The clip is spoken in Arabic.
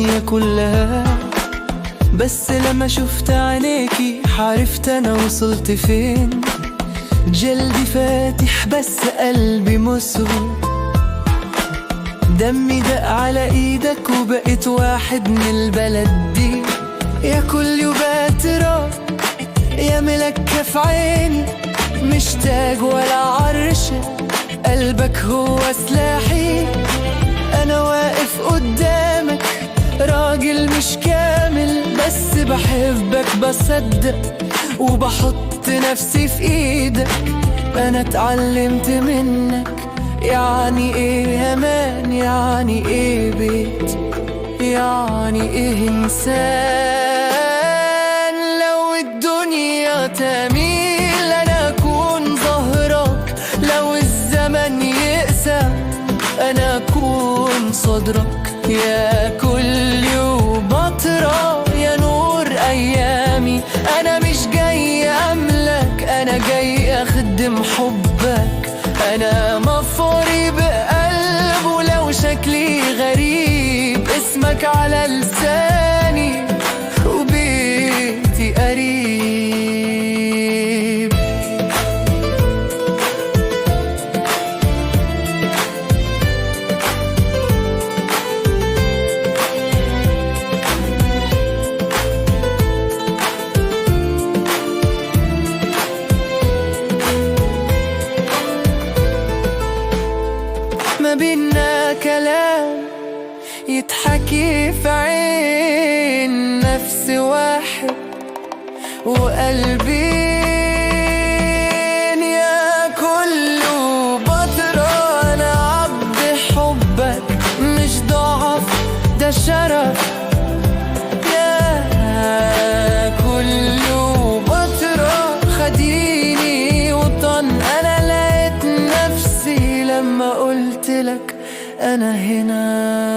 الدنيا كلها، بس لما شفت عينيكي عرفت انا وصلت فين. جلدي فاتح بس قلبي مسود، دمي دق على ايدك وبقيت واحد من البلد دي. يا كل يبات راك يا ملكة في عيني، مش تاج ولا عرشة، قلبك هو سلاحي. أنا واقف قدامك راجل مش كامل، بس بحبك بصدق وبحط نفسي في ايدك. أنا اتعلمت منك يعني ايه امان، يعني ايه بيت، يعني ايه انسان. لو الدنيا تميل انا اكون ظهرك، لو الزمن يقسى انا اكون صدرك. يا كل يوم بطرة يا نور ايامي، انا مش جاي املك، انا جاي اخدم حبك. انا مفعوري بقلب ولو شكلي غريب، اسمك على لساني وبيتي قريب. ما بينا كلام يتحكي في عين نفس واحد وقلبين. يا كله بطرة أنا عبد حبك، مش ضعف ده شرف. يا كله بطرة خديني وطن، أنا لقيت نفسي لما قلت لك أنا هنا.